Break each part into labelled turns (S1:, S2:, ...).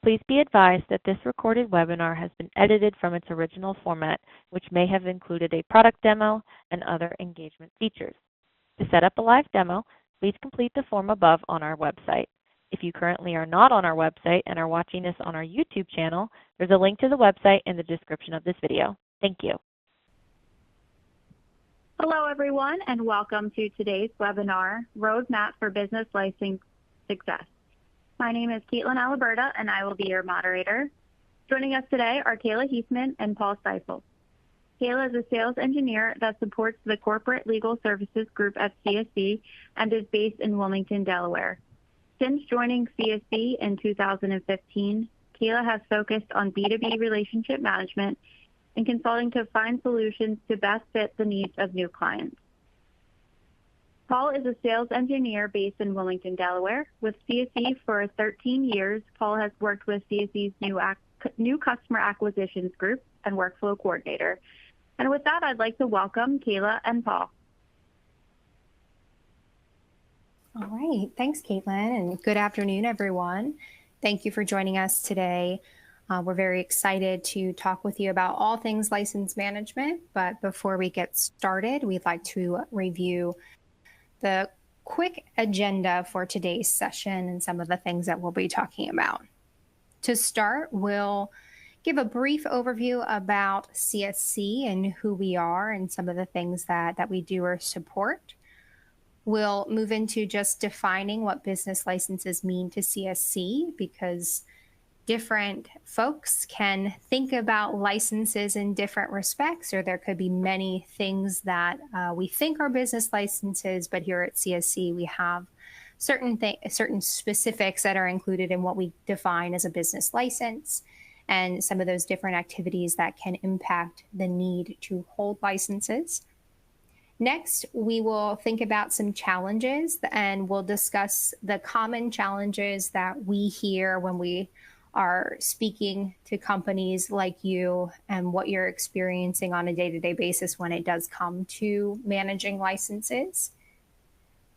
S1: Please be advised that this recorded webinar has been edited from its original format, which may have included a product demo and other engagement features. To set up a live demo, please complete the form above on our website. If you currently are not on our website and are watching this on our YouTube channel, there's a link to the website in the description of this video. Thank you.
S2: Hello, everyone, and welcome to today's webinar, Roadmap for Business Licensing Success. My name is Caitlin Aliberta, and I will be your moderator. Joining us today are Kayla Heathman and Paul Seifel. Kayla is a sales engineer that supports the Corporate Legal Services Group at CSC and is based in Wilmington, Delaware. Since joining CSC in 2015, Kayla has focused on B2B relationship management and consulting to find solutions to best fit the needs of new clients. Paul is a sales engineer based in Wilmington, Delaware. With CSC for 13 years, Paul has worked with CSC's new customer acquisitions group and workflow coordinator. And with that, I'd like to welcome Kayla and Paul.
S3: All right, thanks, Caitlin, and good afternoon, everyone. Thank you for joining us today. We're very excited to talk with you about all things license management, but before we get started, we'd like to review the quick agenda for today's session and some of the things that we'll be talking about. To start, we'll give a brief overview about CSC and who we are and some of the things that we do or support. We'll move into just defining what business licenses mean to CSC, because different folks can think about licenses in different respects, or there could be many things that we think are business licenses, but here at CSC we have certain specifics that are included in what we define as a business license, and some of those different activities that can impact the need to hold licenses. Next, we will think about some challenges, and we'll discuss the common challenges that we hear when we are speaking to companies like you and what you're experiencing on a day-to-day basis when it does come to managing licenses.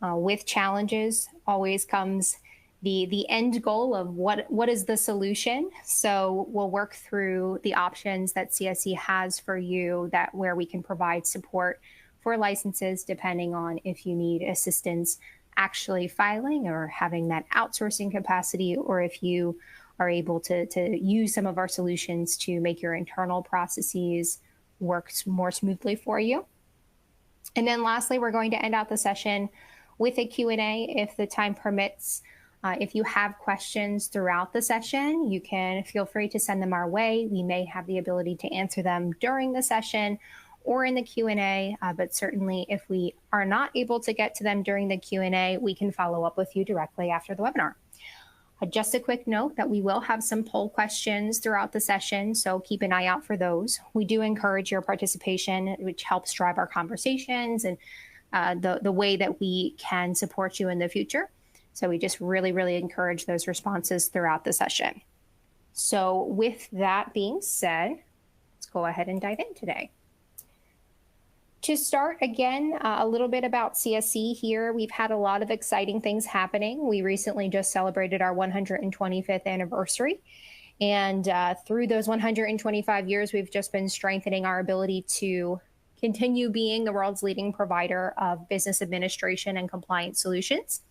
S3: With challenges always comes the end goal of what is the solution. So we'll work through the options that CSC has for you, that where we can provide support for licenses depending on if you need assistance actually filing or having that outsourcing capacity, or if you are able to use some of our solutions to make your internal processes work more smoothly for you. And then lastly, we're going to end out the session with a Q&A if the time permits. If you have questions throughout the session, you can feel free to send them our way. We may have the ability to answer them during the session or in the Q&A, but certainly if we are not able to get to them during the Q&A, we can follow up with you directly after the webinar. Just a quick note that we will have some poll questions throughout the session, so keep an eye out for those. We do encourage your participation, which helps drive our conversations and the way that we can support you in the future. So we just really, really encourage those responses throughout the session. So with that being said, let's go ahead and dive in today. To start, again, a little bit about CSC here. We've had a lot of exciting things happening. We recently just celebrated our 125th anniversary. And through those 125 years, we've just been strengthening our ability to continue being the world's leading provider of business administration and compliance solutions.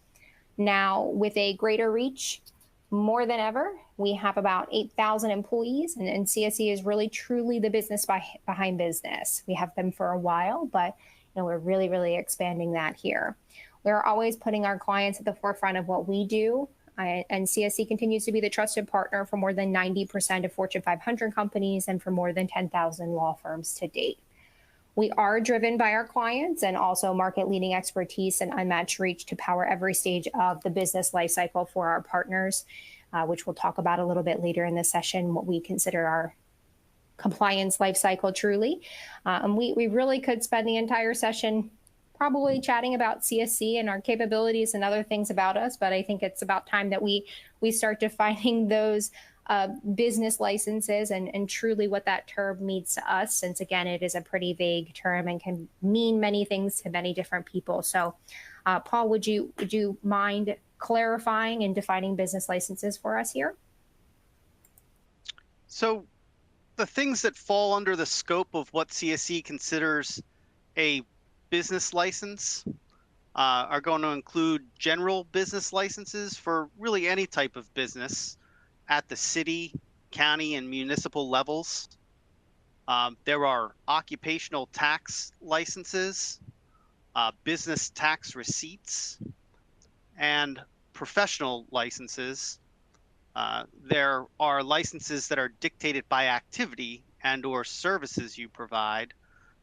S3: Now, with a greater reach, more than ever, we have about 8,000 employees, and CSC is really truly the business behind business. We have been for a while, but we're really, really expanding that here. We're always putting our clients at the forefront of what we do, and CSC continues to be the trusted partner for more than 90% of Fortune 500 companies and for more than 10,000 law firms to date. We are driven by our clients and also market-leading expertise and unmatched reach to power every stage of the business lifecycle for our partners, which we'll talk about a little bit later in the session, what we consider our compliance lifecycle truly. And we really could spend the entire session probably chatting about CSC and our capabilities and other things about us, but I think it's about time that we start defining those business licenses and truly what that term means to us, since again, it is a pretty vague term and can mean many things to many different people. So Paul, would you mind clarifying and defining business licenses for us here?
S4: So the things that fall under the scope of what CSE considers a business license are going to include general business licenses for really any type of business at the city, county, and municipal levels. There are occupational tax licenses, business tax receipts, and professional licenses. There are licenses that are dictated by activity and or services you provide,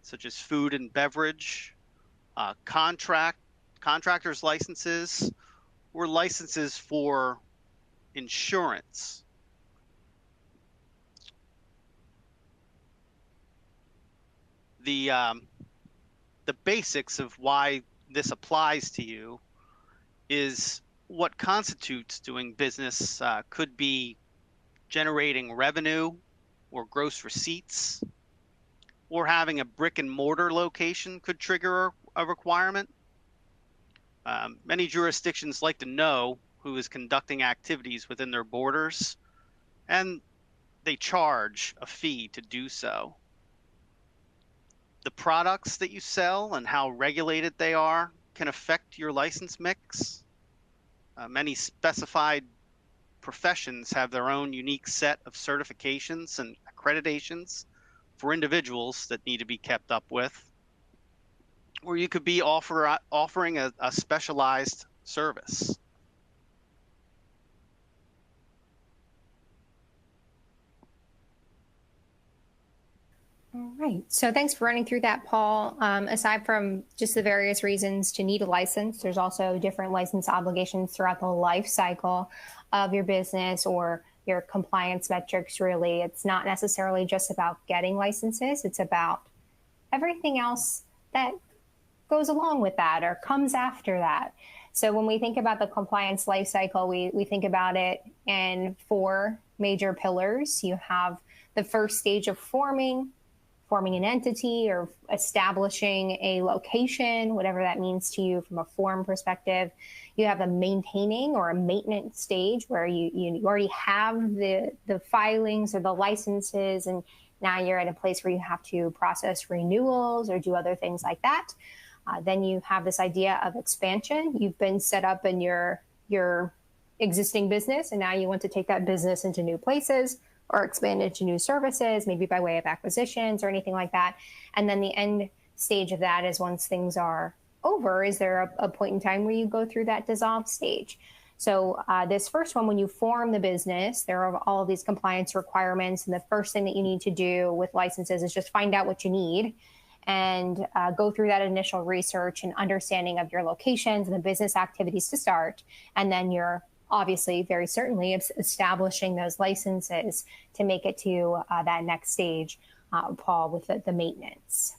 S4: such as food and beverage, contractors licenses, or licenses for insurance. The basics of why this applies to you is what constitutes doing business could be generating revenue or gross receipts, or having a brick and mortar location could trigger a requirement. Many jurisdictions like to know who is conducting activities within their borders, and they charge a fee to do so. The products that you sell and how regulated they are can affect your license mix. Many specified professions have their own unique set of certifications and accreditations for individuals that need to be kept up with. Or you could be offering a specialized service.
S3: All right. So thanks for running through that, Paul. Aside from just the various reasons to need a license, there's also different license obligations throughout the life cycle of your business or your compliance metrics, really. It's not necessarily just about getting licenses. It's about everything else that goes along with that or comes after that. So when we think about the compliance life cycle, we think about it in 4 major pillars. You have the first stage of forming an entity or establishing a location, whatever that means to you from a form perspective. You have a maintaining or a maintenance stage where you already have the filings or the licenses, and now you're at a place where you have to process renewals or do other things like that. Then you have this idea of expansion. You've been set up in your existing business, and now you want to take that business into new places or expand into new services, maybe by way of acquisitions or anything like that. And then the end stage of that is once things are over, is there a point in time where you go through that dissolve stage? So this first one, when you form the business, there are all of these compliance requirements. And the first thing that you need to do with licenses is just find out what you need and go through that initial research and understanding of your locations and the business activities to start. And then you're obviously, very certainly, establishing those licenses to make it to that next stage, Paul, with the maintenance.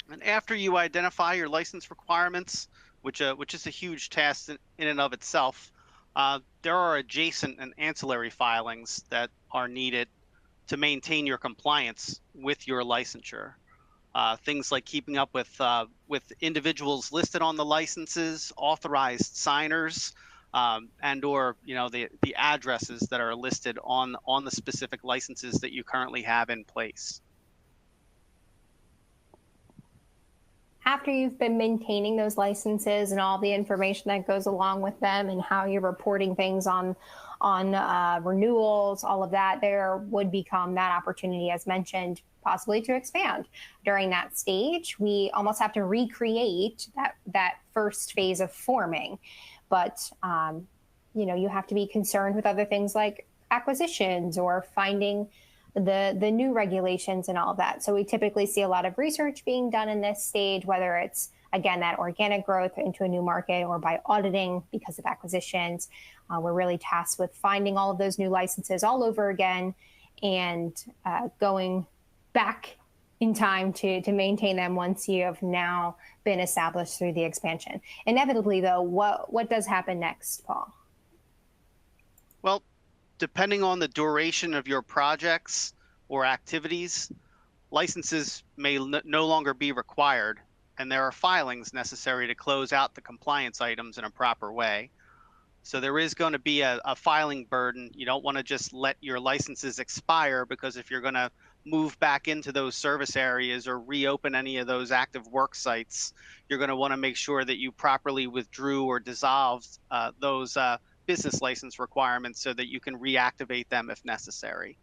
S4: And after you identify your license requirements, which is a huge task in and of itself, there are adjacent and ancillary filings that are needed to maintain your compliance with your licensure. Things like keeping up with individuals listed on the licenses, authorized signers, and or the addresses that are listed on the specific licenses that you currently have in place.
S3: After you've been maintaining those licenses and all the information that goes along with them and how you're reporting things on renewals, all of that, there would become that opportunity, as mentioned, possibly to expand. During that stage, we almost have to recreate that first phase of forming. But, you have to be concerned with other things like acquisitions or finding the new regulations and all of that. So we typically see a lot of research being done in this stage, whether it's, again, that organic growth into a new market or by auditing because of acquisitions. We're really tasked with finding all of those new licenses all over again and going back in time to maintain them once you have now been established through the expansion. Inevitably, though, what does happen next, Paul?
S4: Well, depending on the duration of your projects or activities, licenses may no longer be required, and there are filings necessary to close out the compliance items in a proper way. So there is going to be a filing burden. You don't want to just let your licenses expire, because if you're going to move back into those service areas or reopen any of those active work sites, you're going to want to make sure that you properly withdrew or dissolved those business license requirements so that you can reactivate them if necessary.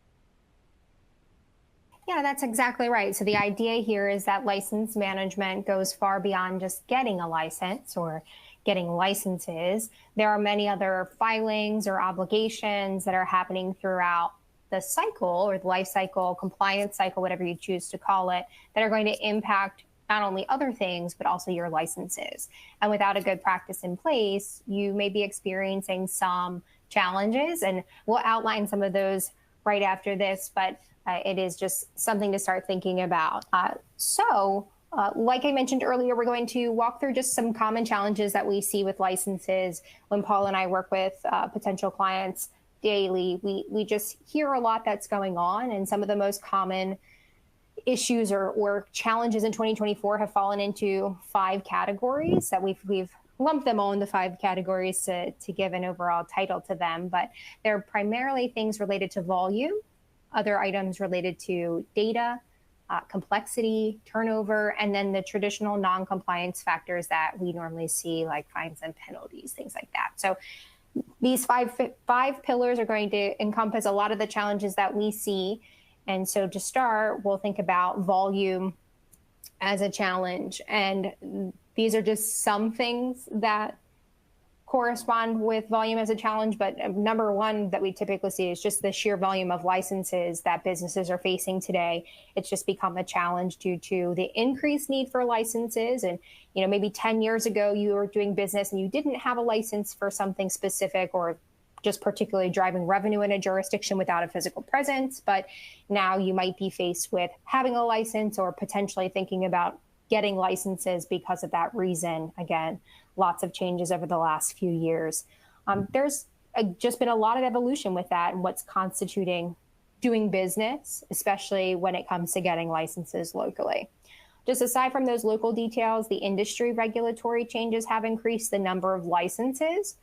S3: Yeah, that's exactly right. So the idea here is that license management goes far beyond just getting a license or getting licenses. There are many other filings or obligations that are happening throughout the cycle, or the life cycle, compliance cycle, whatever you choose to call it, that are going to impact not only other things, but also your licenses. And without a good practice in place, you may be experiencing some challenges, and we'll outline some of those right after this, but it is just something to start thinking about. Like I mentioned earlier, we're going to walk through just some common challenges that we see with licenses. When Paul and I work with potential clients daily, we just hear a lot that's going on, and some of the most common issues or challenges in 2024 have fallen into 5 categories that we've lumped them all into 5 categories to give an overall title to them, but they're primarily things related to volume, other items related to data, complexity, turnover, and then the traditional non-compliance factors that we normally see, like fines and penalties, things like that. So these five pillars are going to encompass a lot of the challenges that we see. And so to start, we'll think about volume as a challenge. And these are just some things that correspond with volume as a challenge, but number one that we typically see is just the sheer volume of licenses that businesses are facing today. It's just become a challenge due to the increased need for licenses. And maybe 10 years ago you were doing business and you didn't have a license for something specific, or just particularly driving revenue in a jurisdiction without a physical presence. But now you might be faced with having a license or potentially thinking about getting licenses because of that reason. Again, lots of changes over the last few years. There's just been a lot of evolution with that and what's constituting doing business, especially when it comes to getting licenses locally. Just aside from those local details, the industry regulatory changes have increased the number of licenses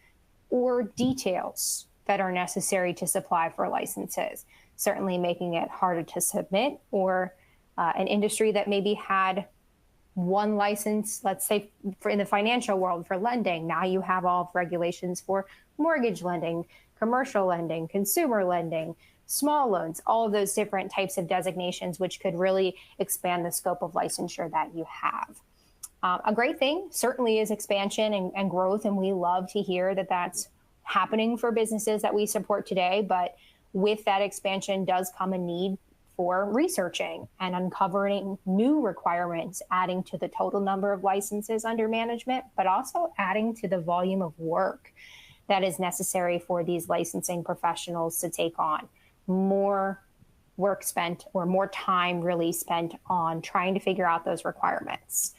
S3: or details that are necessary to supply for licenses, certainly making it harder to submit, or an industry that maybe had one license, let's say in the financial world for lending. Now you have all of regulations for mortgage lending, commercial lending, consumer lending, small loans, all of those different types of designations, which could really expand the scope of licensure that you have. A great thing certainly is expansion and growth, and we love to hear that that's happening for businesses that we support today. But with that expansion does come a need for researching and uncovering new requirements, adding to the total number of licenses under management, but also adding to the volume of work that is necessary for these licensing professionals to take on. More work spent, or more time really spent on trying to figure out those requirements.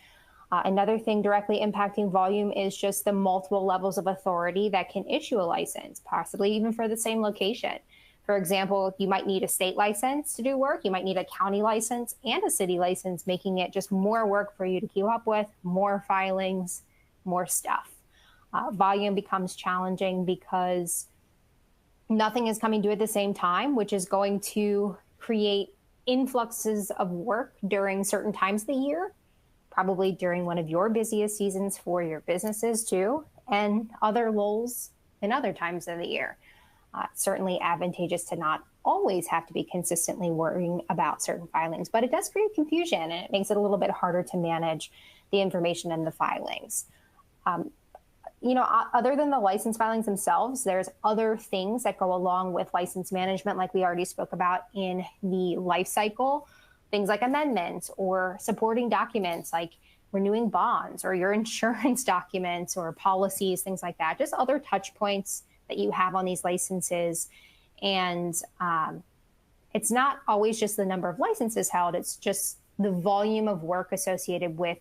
S3: Another thing directly impacting volume is just the multiple levels of authority that can issue a license, possibly even for the same location. For example, you might need a state license to do work. You might need a county license and a city license, making it just more work for you to keep up with, more filings, more stuff. Volume becomes challenging because nothing is coming due at the same time, which is going to create influxes of work during certain times of the year, probably during one of your busiest seasons for your businesses too, and other lulls in other times of the year. Certainly advantageous to not always have to be consistently worrying about certain filings, but it does create confusion, and it makes it a little bit harder to manage the information in the filings. Other than the license filings themselves, there's other things that go along with license management, like we already spoke about in the life cycle, things like amendments or supporting documents like renewing bonds or your insurance documents or policies, things like that, just other touch points that you have on these licenses. And it's not always just the number of licenses held, it's just the volume of work associated with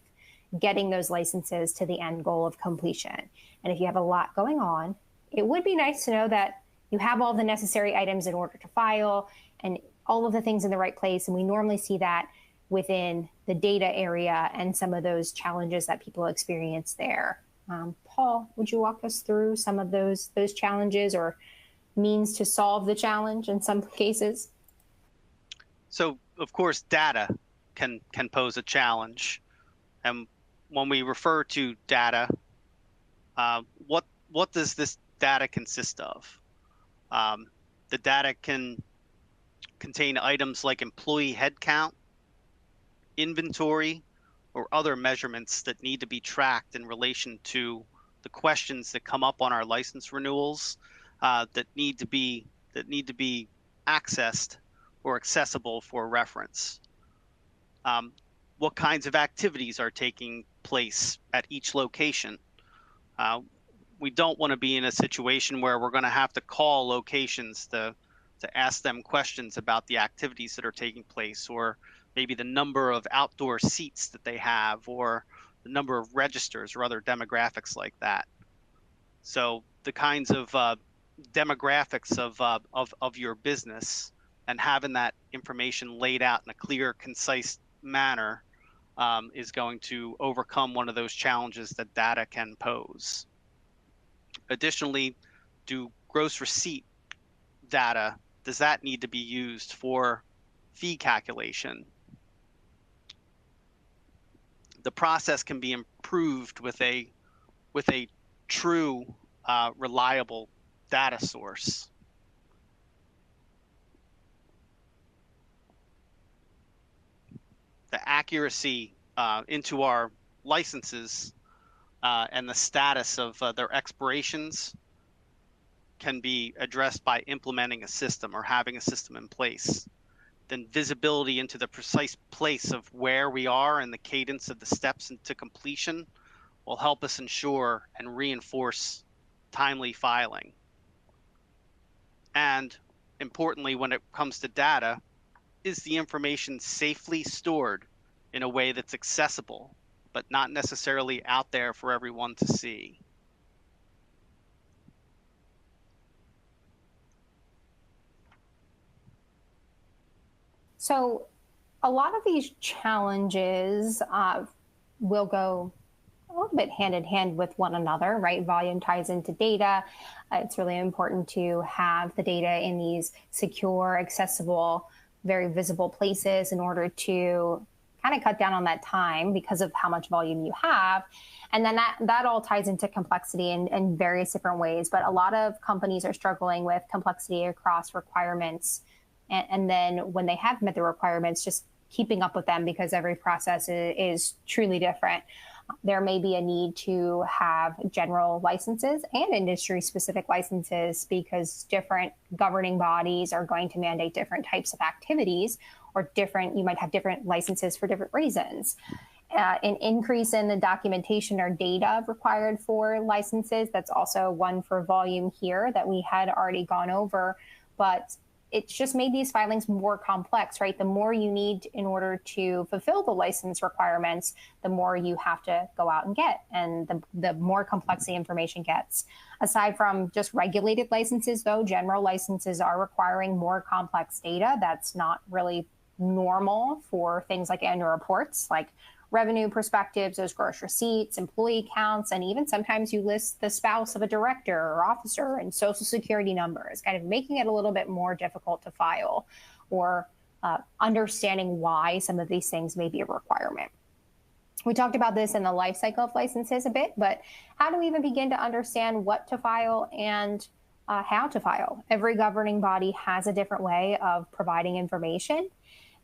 S3: getting those licenses to the end goal of completion. And if you have a lot going on, it would be nice to know that you have all the necessary items in order to file and all of the things in the right place. And we normally see that within the data area and some of those challenges that people experience there. Paul, would you walk us through some of those challenges or means to solve the challenge in some cases?
S4: So, of course, data can pose a challenge. And when we refer to data, what does this data consist of? The data can contain items like employee headcount, inventory, or other measurements that need to be tracked in relation to the questions that come up on our license renewals that need to be accessed or accessible for reference. What kinds of activities are taking place at each location? We don't want to be in a situation where we're going to have to call locations to ask them questions about the activities that are taking place, or maybe the number of outdoor seats that they have, or the number of registers or other demographics like that. So the kinds of demographics of your business and having that information laid out in a clear, concise manner is going to overcome one of those challenges that data can pose. Additionally, do gross receipt data, does that need to be used for fee calculation? The process can be improved with a true, reliable data source. The accuracy into our licenses and the status of their expirations can be addressed by implementing a system or having a system in place. Then visibility into the precise place of where we are and the cadence of the steps into completion will help us ensure and reinforce timely filing. And importantly, when it comes to data, is the information safely stored in a way that's accessible, but not necessarily out there for everyone to see?
S3: So a lot of these challenges will go a little bit hand in hand with one another, right? Volume ties into data. It's really important to have the data in these secure, accessible, very visible places in order to kind of cut down on that time because of how much volume you have. And then that all ties into complexity in various different ways. But a lot of companies are struggling with complexity across requirements. And then when they have met the requirements, just keeping up with them because every process is truly different. There may be a need to have general licenses and industry-specific licenses because different governing bodies are going to mandate different types of activities, or you might have different licenses for different reasons. An increase in the documentation or data required for licenses, that's also one for volume here that we had already gone over, but it's just made these filings more complex, right? The more you need in order to fulfill the license requirements, the more you have to go out and get, and the more complex the information gets. Aside from just regulated licenses, though, general licenses are requiring more complex data. That's not really normal for things like annual reports, like revenue perspectives, those gross receipts, employee counts, and even sometimes you list the spouse of a director or officer and social security numbers, kind of making it a little bit more difficult to file, or understanding why some of these things may be a requirement. We talked about this in the life cycle of licenses a bit, but how do we even begin to understand what to file and how to file? Every governing body has a different way of providing information.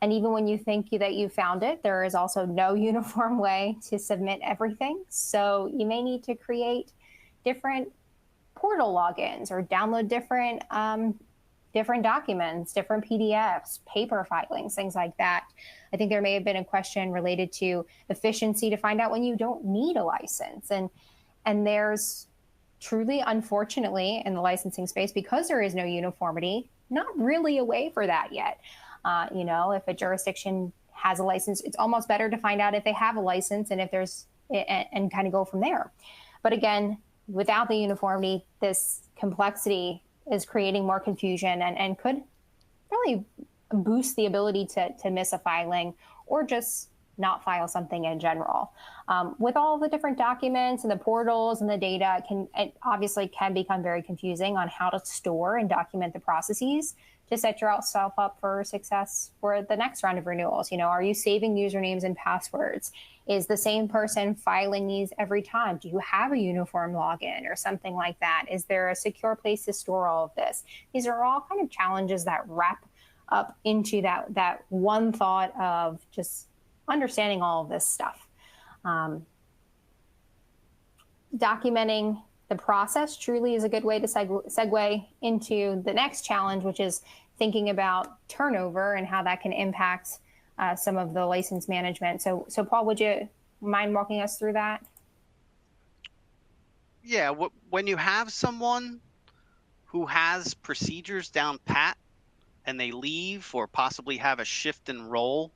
S3: And even when you think that you found it, there is also no uniform way to submit everything. So you may need to create different portal logins or download different documents, different PDFs, paper filings, things like that. I think there may have been a question related to efficiency to find out when you don't need a license. And there's truly, unfortunately, in the licensing space, because there is no uniformity, not really a way for that yet. If a jurisdiction has a license, it's almost better to find out if they have a license and if there's, and kind of go from there. But again, without the uniformity, this complexity is creating more confusion and could really boost the ability to miss a filing or just not file something in general. With all the different documents and the portals and the data, it obviously can become very confusing on how to store and document the processes to set yourself up for success for the next round of renewals. Are you saving usernames and passwords? Is the same person filing these every time? Do you have a uniform login or something like that? Is there a secure place to store all of this? These are all kind of challenges that wrap up into that one thought of just understanding all of this stuff. Documenting the process truly is a good way to segue into the next challenge, which is thinking about turnover and how that can impact some of the license management. So Paul, would you mind walking us through that?
S4: Yeah, when you have someone who has procedures down pat and they leave or possibly have a shift in role,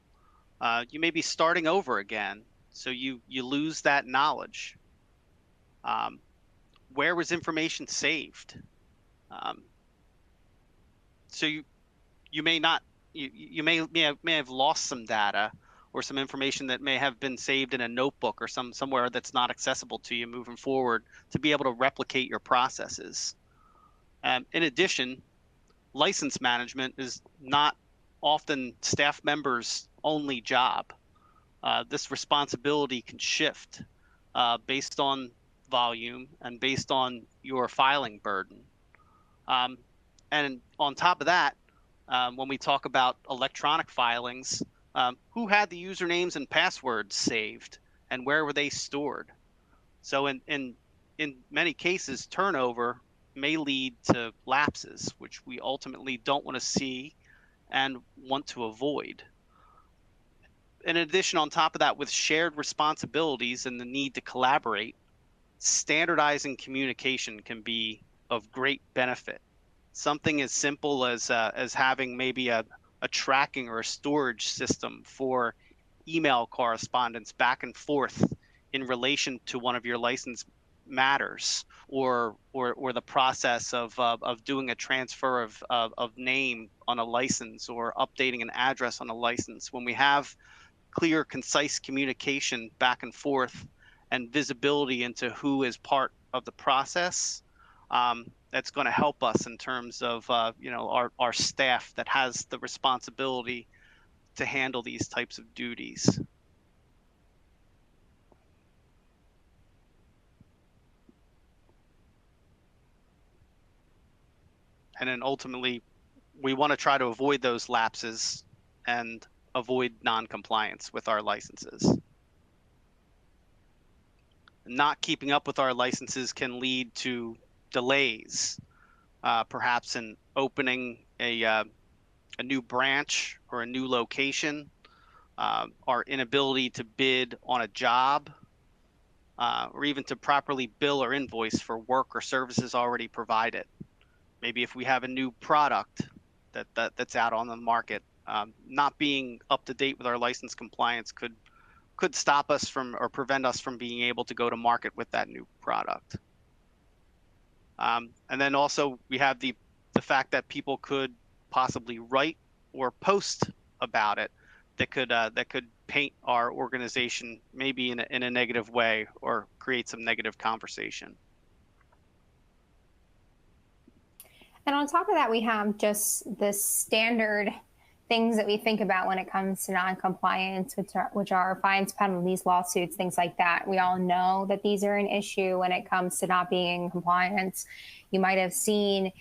S4: you may be starting over again. So you lose that knowledge. Where was information saved? So you may not, you may have lost some data or some information that may have been saved in a notebook or somewhere that's not accessible to you moving forward to be able to replicate your processes. In addition, license management is not often staff members' only job. This responsibility can shift based on volume and based on your filing burden. And on top of that, when we talk about electronic filings, who had the usernames and passwords saved and where were they stored? So in many cases, turnover may lead to lapses, which we ultimately don't want to see and want to avoid. In addition, on top of that, with shared responsibilities and the need to collaborate, standardizing communication can be of great benefit. Something as simple as having maybe a tracking or a storage system for email correspondence back and forth in relation to one of your license matters, or the process of doing a transfer of name on a license or updating an address on a license. When we have clear, concise communication back and forth and visibility into who is part of the process, that's going to help us in terms of our staff that has the responsibility to handle these types of duties. And then ultimately, we want to try to avoid those lapses and avoid non-compliance with our licenses. Not keeping up with our licenses can lead to delays, perhaps in opening a new branch or a new location, our inability to bid on a job, or even to properly bill or invoice for work or services already provided. Maybe if we have a new product that's out on the market, not being up to date with our license compliance could stop us from or prevent us from being able to go to market with that new product. And then also we have the fact that people could possibly write or post about it that could paint our organization maybe in a negative way or create some negative conversation.
S3: And on top of that, we have just the standard things that we think about when it comes to non-compliance, which are fines, penalties, lawsuits, things like that. We all know that these are an issue when it comes to not being in compliance. You might have seen,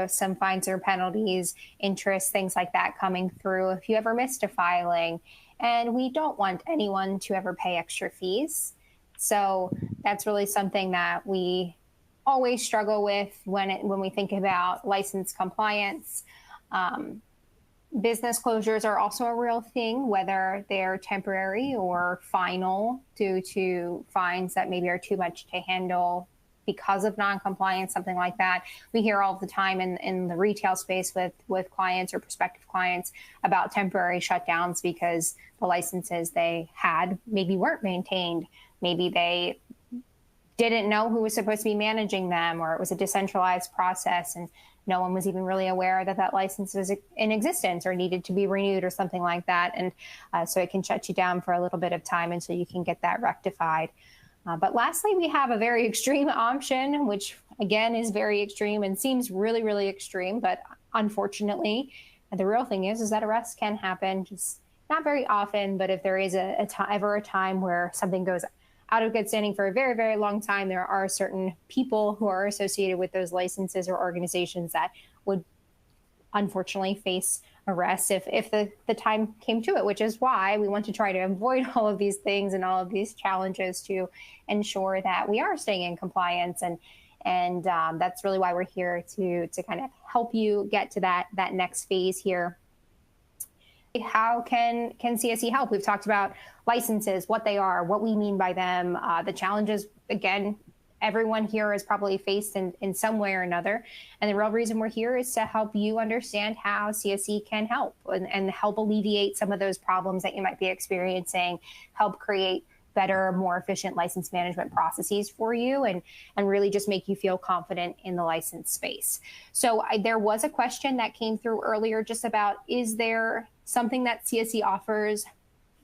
S3: some fines or penalties, interest, things like that coming through if you ever missed a filing. And we don't want anyone to ever pay extra fees. So that's really something that we always struggle with when we think about license compliance. Business closures are also a real thing, whether they're temporary or final due to fines that maybe are too much to handle because of non-compliance, something like that. We hear all the time in the retail space with clients or prospective clients about temporary shutdowns because the licenses they had maybe weren't maintained. Maybe they didn't know who was supposed to be managing them, or it was a decentralized process and no one was even really aware that that license was in existence or needed to be renewed or something like that. And so it can shut you down for a little bit of time until you can get that rectified. But lastly, we have a very extreme option, which again is very extreme and seems really, really extreme. But unfortunately, the real thing is that arrests can happen, just not very often. But if there is ever a time where something goes out of good standing for a very, very long time, there are certain people who are associated with those licenses or organizations that would unfortunately face arrest if the time came to it, which is why we want to try to avoid all of these things and all of these challenges to ensure that we are staying in compliance. And that's really why we're here to kind of help you get to that next phase here. How can CSE help? We've talked about licenses, what they are, what we mean by them, the challenges, again, everyone here has probably faced in some way or another. And the real reason we're here is to help you understand how CSE can help and help alleviate some of those problems that you might be experiencing, help create better, more efficient license management processes for you, and really just make you feel confident in the license space. So there was a question that came through earlier just about, is there something that CSE offers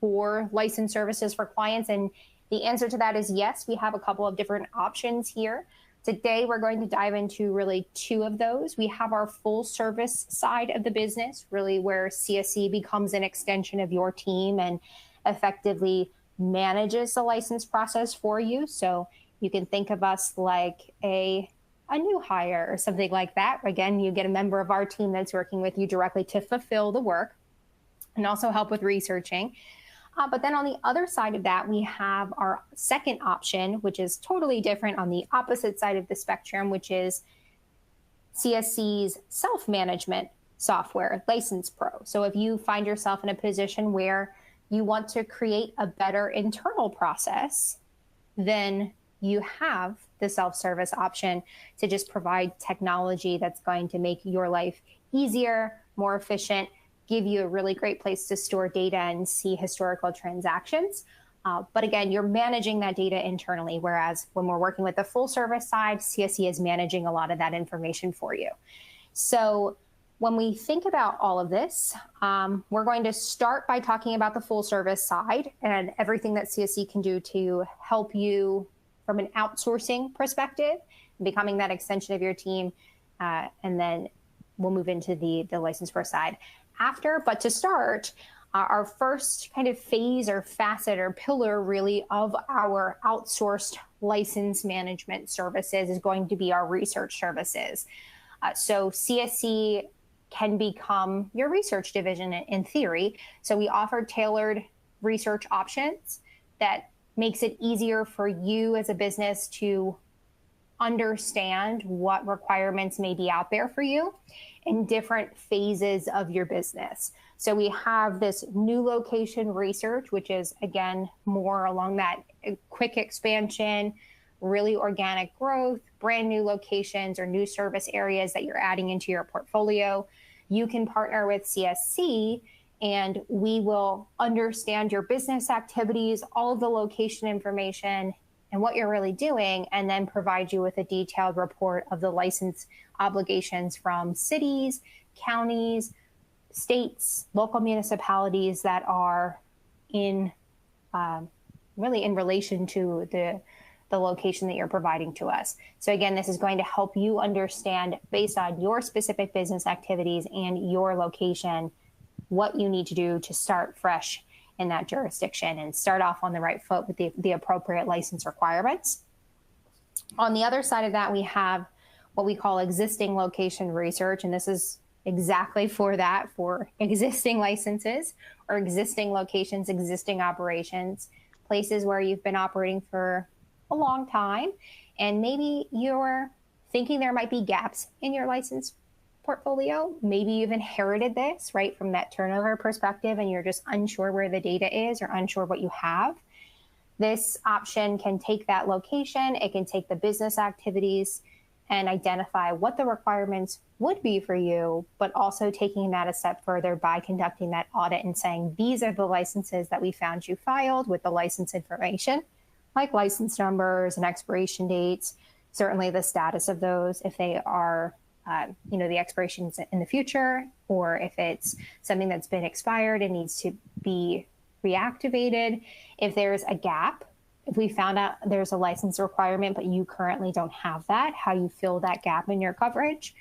S3: for license services for clients? And the answer to that is yes. We have a couple of different options here. Today, we're going to dive into really two of those. We have our full service side of the business, really where CSE becomes an extension of your team and effectively manages the license process for you. So you can think of us like a new hire or something like that. Again, you get a member of our team that's working with you directly to fulfill the work and also help with researching. But then on the other side of that, we have our second option, which is totally different on the opposite side of the spectrum, which is CSE's self-management software, License Pro. So if you find yourself in a position where you want to create a better internal process, then you have the self-service option to just provide technology that's going to make your life easier, more efficient, give you a really great place to store data and see historical transactions. But again, you're managing that data internally, whereas when we're working with the full service side, CSE is managing a lot of that information for you. So when we think about all of this, we're going to start by talking about the full service side and everything that CSE can do to help you from an outsourcing perspective, becoming that extension of your team, and then we'll move into the license pro side after. But to start, our first kind of phase or facet or pillar really of our outsourced license management services is going to be our research services. So CSE can become your research division in theory. So we offer tailored research options that makes it easier for you as a business to understand what requirements may be out there for you in different phases of your business. So we have this new location research, which is, again, more along that quick expansion, really organic growth, brand new locations or new service areas that you're adding into your portfolio. You can partner with CSC and we will understand your business activities, all of the location information, and what you're really doing, and then provide you with a detailed report of the license obligations from cities, counties, states, local municipalities that are in really in relation to the location that you're providing to us. So again, this is going to help you understand, based on your specific business activities and your location, what you need to do to start fresh in that jurisdiction and start off on the right foot with the appropriate license requirements. On the other side of that, we have what we call existing location research, and this is exactly for that, for existing licenses or existing locations, existing operations, places where you've been operating for a long time, and maybe you're thinking there might be gaps in your license portfolio. Maybe you've inherited this, right, from that turnover perspective, and you're just unsure where the data is or unsure what you have. This option can take that location, it can take the business activities and identify what the requirements would be for you, but also taking that a step further by conducting that audit and saying, these are the licenses that we found you filed with the license information. like license numbers and expiration dates, certainly the status of those, if they are, the expirations in the future, or if it's something that's been expired and needs to be reactivated. If there's a gap, if we found out there's a license requirement, but you currently don't have that, how you fill that gap in your coverage.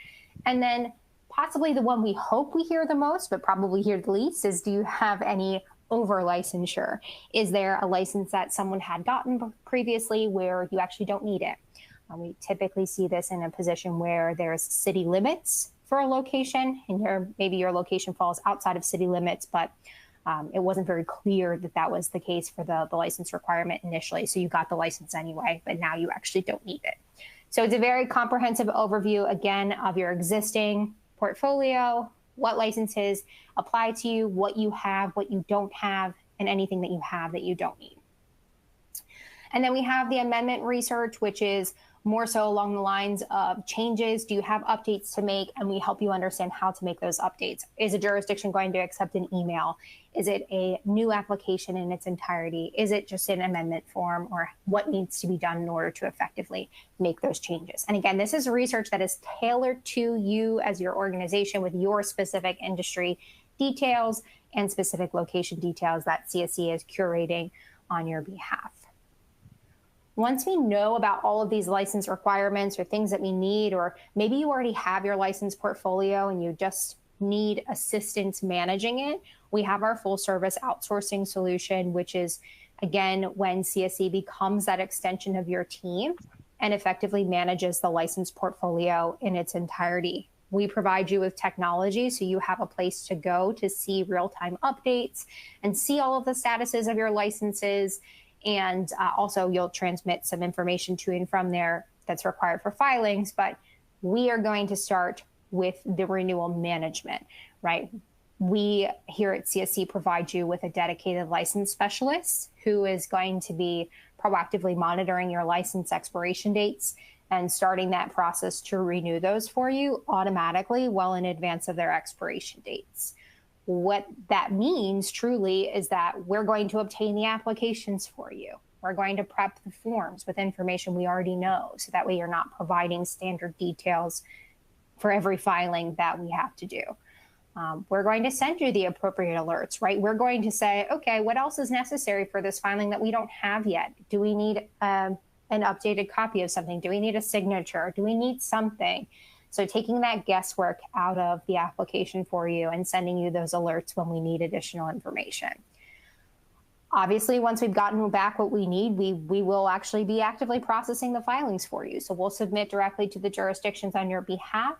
S3: And then possibly the one we hope we hear the most, but probably hear the least, is do you have any over licensure? Is there a license that someone had gotten previously where you actually don't need it? We typically see this in a position where there's city limits for a location, and maybe your location falls outside of city limits, but it wasn't very clear that that was the case for the license requirement initially. So you got the license anyway, but now you actually don't need it. So it's a very comprehensive overview, again, of your existing portfolio, what licenses apply to you, what you have, what you don't have, and anything that you have that you don't need. And then we have the amendment research, which is more so along the lines of changes. Do you have updates to make? And we help you understand how to make those updates. Is a jurisdiction going to accept an email? Is it a new application in its entirety? Is it just an amendment form, or what needs to be done in order to effectively make those changes? And again, this is research that is tailored to you as your organization with your specific industry details and specific location details that CSE is curating on your behalf. Once we know about all of these license requirements or things that we need, or maybe you already have your license portfolio and you just need assistance managing it, we have our full service outsourcing solution, which is, again, when CSE becomes that extension of your team and effectively manages the license portfolio in its entirety. We provide you with technology so you have a place to go to see real-time updates and see all of the statuses of your licenses. And also you'll transmit some information to and from there that's required for filings. But we are going to start with the renewal management, right? We here at CSC provide you with a dedicated license specialist who is going to be proactively monitoring your license expiration dates and starting that process to renew those for you automatically well in advance of their expiration dates. What that means truly is that we're going to obtain the applications for you. We're going to prep the forms with information we already know, so that way you're not providing standard details for every filing that we have to do. We're going to send you the appropriate alerts, right? We're going to say, okay, what else is necessary for this filing that we don't have yet? Do we need an updated copy of something? Do we need a signature? Do we need something? So taking that guesswork out of the application for you and sending you those alerts when we need additional information. Obviously, once we've gotten back what we need, we will actually be actively processing the filings for you. So we'll submit directly to the jurisdictions on your behalf.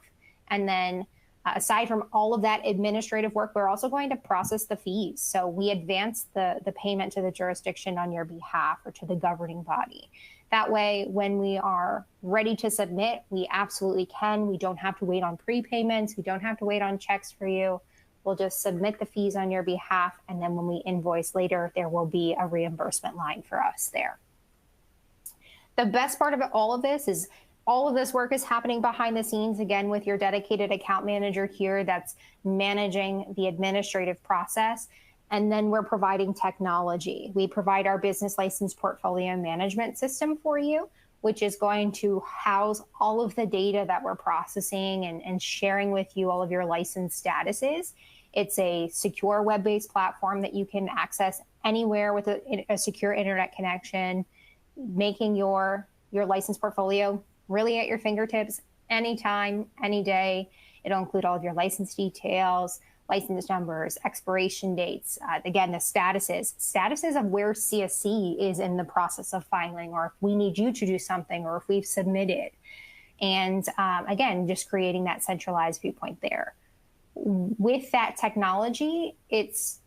S3: And then aside from all of that administrative work, we're also going to process the fees. So we advance the payment to the jurisdiction on your behalf or to the governing body. That way, when we are ready to submit, we absolutely can. We don't have to wait on prepayments. We don't have to wait on checks for you. We'll just submit the fees on your behalf. And then when we invoice later, there will be a reimbursement line for us there. The best part of all of this is all of this work is happening behind the scenes, again, with your dedicated account manager here that's managing the administrative process. And then we're providing technology. We provide our business license portfolio management system for you, which is going to house all of the data that we're processing and sharing with you all of your license statuses. It's a secure web-based platform that you can access anywhere with a secure internet connection, making your license portfolio really at your fingertips anytime, any day. It'll include all of your license details, license numbers, expiration dates, again, the statuses of where CSC is in the process of filing, or if we need you to do something, or if we've submitted. And again, just creating that centralized viewpoint there. With that technology, it's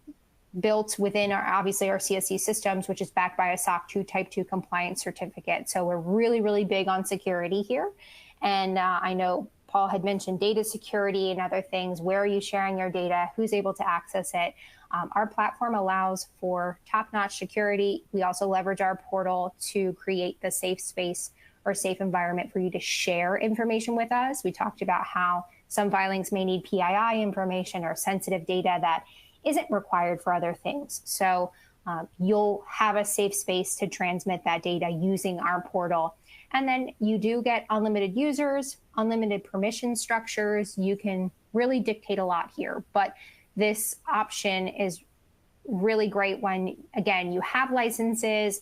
S3: built within obviously our CSC systems, which is backed by a SOC 2 Type 2 compliance certificate. So we're really, really big on security here. And I know Paul had mentioned data security and other things. Where are you sharing your data? Who's able to access it? Our platform allows for top-notch security. We also leverage our portal to create the safe space or safe environment for you to share information with us. We talked about how some filings may need PII information or sensitive data that isn't required for other things. So you'll have a safe space to transmit that data using our portal. And then you do get unlimited users, unlimited permission structures. You can really dictate a lot here. But this option is really great when, again, you have licenses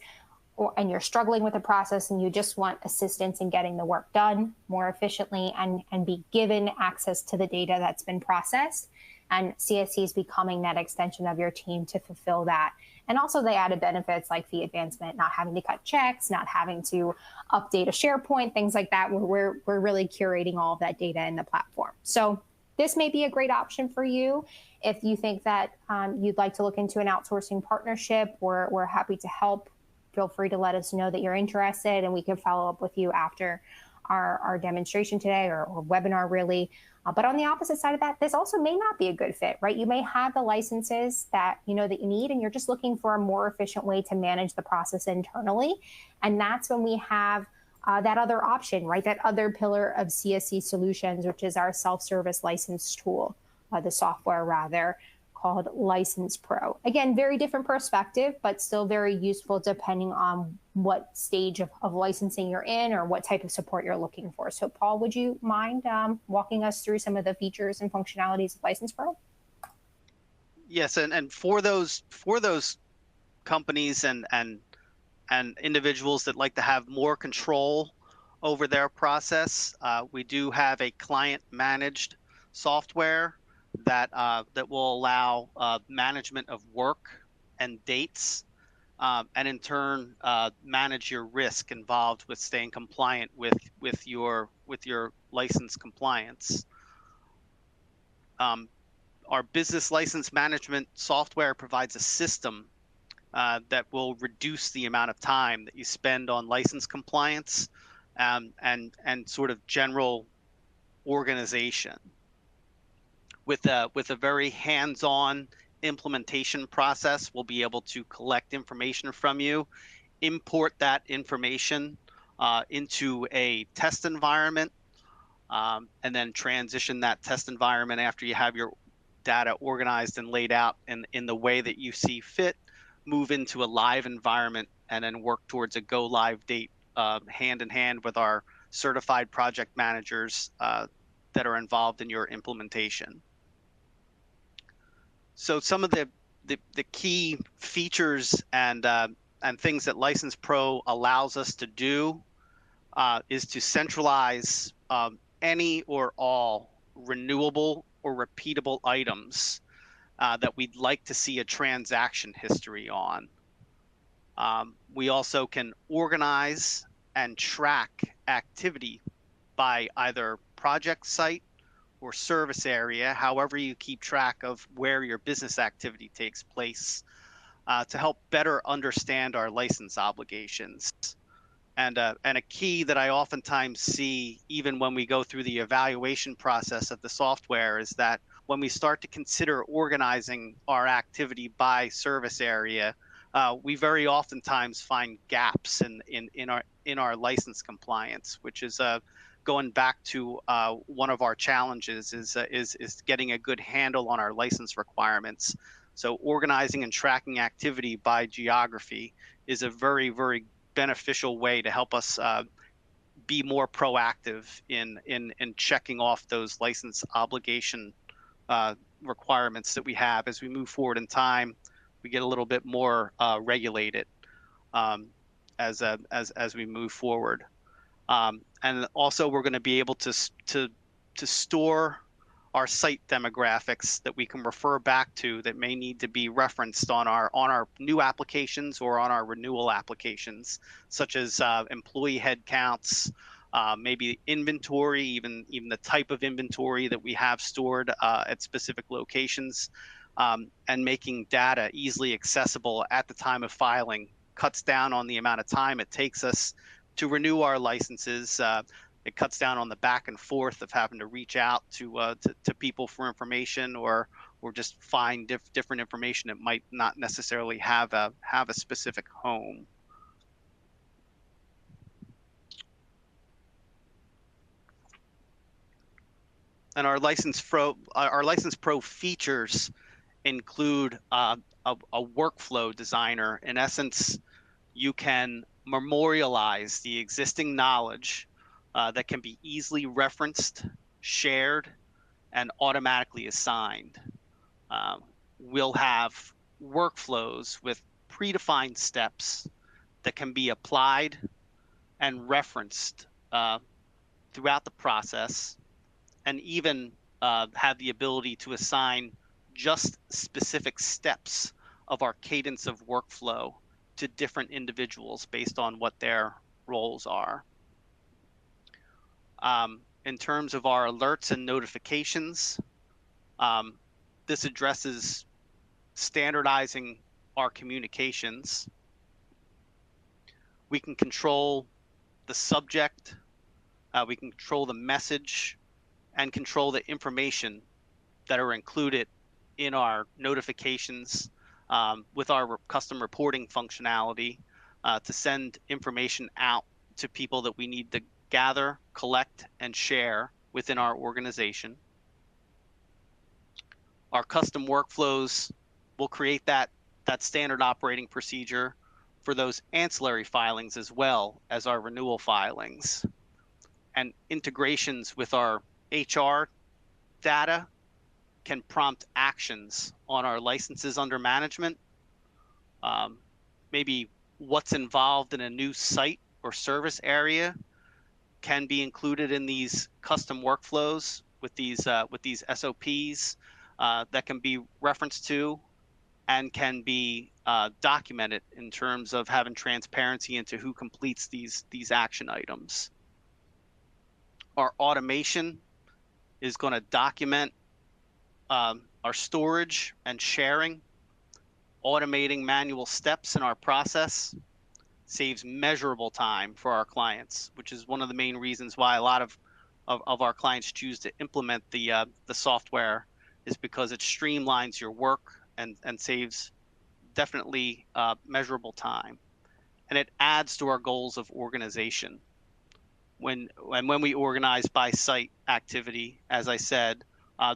S3: and you're struggling with the process and you just want assistance in getting the work done more efficiently and be given access to the data that's been processed. And CSC is becoming that extension of your team to fulfill that. And also the added benefits like fee advancement, not having to cut checks, not having to update a SharePoint, things like that, where we're really curating all of that data in the platform. So this may be a great option for you. If you think that you'd like to look into an outsourcing partnership, we're happy to help. Feel free to let us know that you're interested, and we can follow up with you after our demonstration today or webinar, really. But on the opposite side of that, this also may not be a good fit, right? You may have the licenses that you need, and you're just looking for a more efficient way to manage the process internally. And that's when we have that other option, right? That other pillar of CSC Solutions, which is our self-service license tool, the software rather, called License Pro. Again, very different perspective, but still very useful depending on what stage of licensing you're in or what type of support you're looking for. So Paul, would you mind walking us through some of the features and functionalities of License Pro?
S4: Yes, and for those companies and individuals that like to have more control over their process, we do have a client managed software that will allow management of work and dates, and in turn manage your risk involved with staying compliant with your license compliance. Our business license management software provides a system that will reduce the amount of time that you spend on license compliance and sort of general organization. With a very hands-on implementation process, we'll be able to collect information from you, import that information into a test environment, and then transition that test environment after you have your data organized and laid out in the way that you see fit, move into a live environment, and then work towards a go live date hand in hand with our certified project managers that are involved in your implementation. So some of the key features and things that License Pro allows us to do is to centralize any or all renewable or repeatable items that we'd like to see a transaction history on. We also can organize and track activity by either project site or service area, however you keep track of where your business activity takes place, to help better understand our license obligations. And a key that I oftentimes see, even when we go through the evaluation process of the software, is that when we start to consider organizing our activity by service area, we very oftentimes find gaps in our license compliance, which is going back to one of our challenges is getting a good handle on our license requirements. So organizing and tracking activity by geography is a very, very beneficial way to help us be more proactive in checking off those license obligation requirements that we have. As we move forward in time, we get a little bit more regulated as we move forward. And also, we're going to be able to store our site demographics that we can refer back to that may need to be referenced on our new applications or on our renewal applications, such as employee head counts, maybe inventory, even the type of inventory that we have stored at specific locations, and making data easily accessible at the time of filing cuts down on the amount of time it takes us to renew our licenses. It cuts down on the back and forth of having to reach out to people for information or just find different information that might not necessarily have a specific home. And our License Pro features include a workflow designer. In essence, you can memorialize the existing knowledge that can be easily referenced, shared, and automatically assigned. We'll have workflows with predefined steps that can be applied and referenced throughout the process, and even have the ability to assign just specific steps of our cadence of workflow to different individuals based on what their roles are. In terms of our alerts and notifications, this addresses standardizing our communications. We can control the subject, we can control the message, and control the information that are included in our notifications with our custom reporting functionality to send information out to people that we need to gather, collect, and share within our organization. Our custom workflows will create that standard operating procedure for those ancillary filings as well as our renewal filings. And integrations with our HR data can prompt actions on our licenses under management. Maybe what's involved in a new site or service area can be included in these custom workflows with these SOPs that can be referenced to and can be documented in terms of having transparency into who completes these action items. Our automation is going to document our storage and sharing. Automating manual steps in our process saves measurable time for our clients, which is one of the main reasons why a lot of our clients choose to implement the software, is because it streamlines your work and saves definitely measurable time. And it adds to our goals of organization. When we organize by site activity, as I said,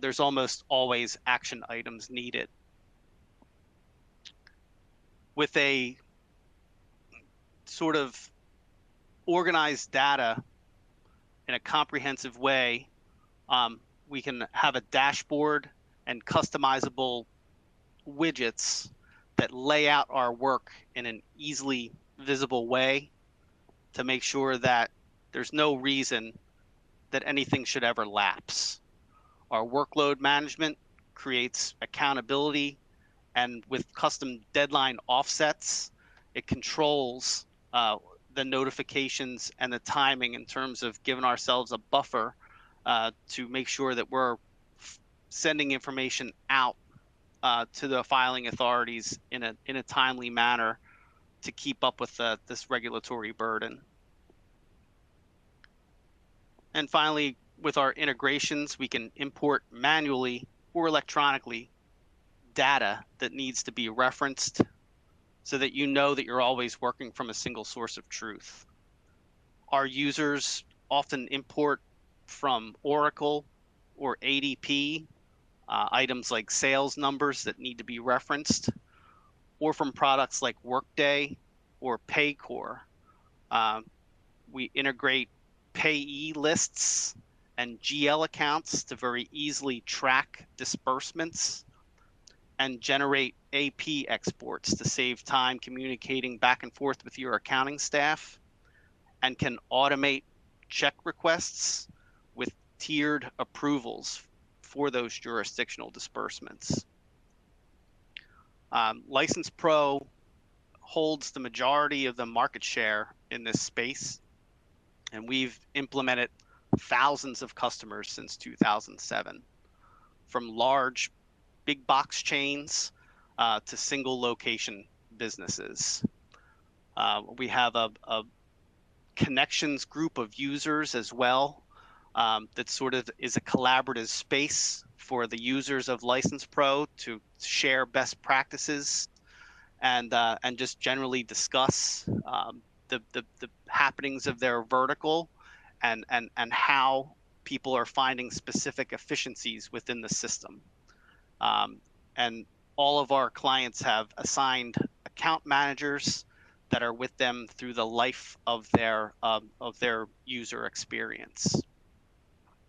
S4: there's almost always action items needed. With a sort of organized data in a comprehensive way, we can have a dashboard and customizable widgets that lay out our work in an easily visible way to make sure that there's no reason that anything should ever lapse. Our workload management creates accountability, and with custom deadline offsets, it controls the notifications and the timing in terms of giving ourselves a buffer to make sure that we're sending information out to the filing authorities in a timely manner to keep up with this regulatory burden. And finally, with our integrations, we can import manually or electronically data that needs to be referenced so that you know that you're always working from a single source of truth. Our users often import from Oracle or ADP items like sales numbers that need to be referenced, or from products like Workday or Paycor. We integrate payee lists and GL accounts to very easily track disbursements and generate AP exports to save time communicating back and forth with your accounting staff, and can automate check requests with tiered approvals for those jurisdictional disbursements. License Pro holds the majority of the market share in this space, and we've implemented thousands of customers since 2007, from large big box chains to single location businesses. We have a connections group of users as well that sort of is a collaborative space for the users of License Pro to share best practices and just generally discuss the happenings of their vertical and how people are finding specific efficiencies within the system. and all of our clients have assigned account managers that are with them through the life of their user experience.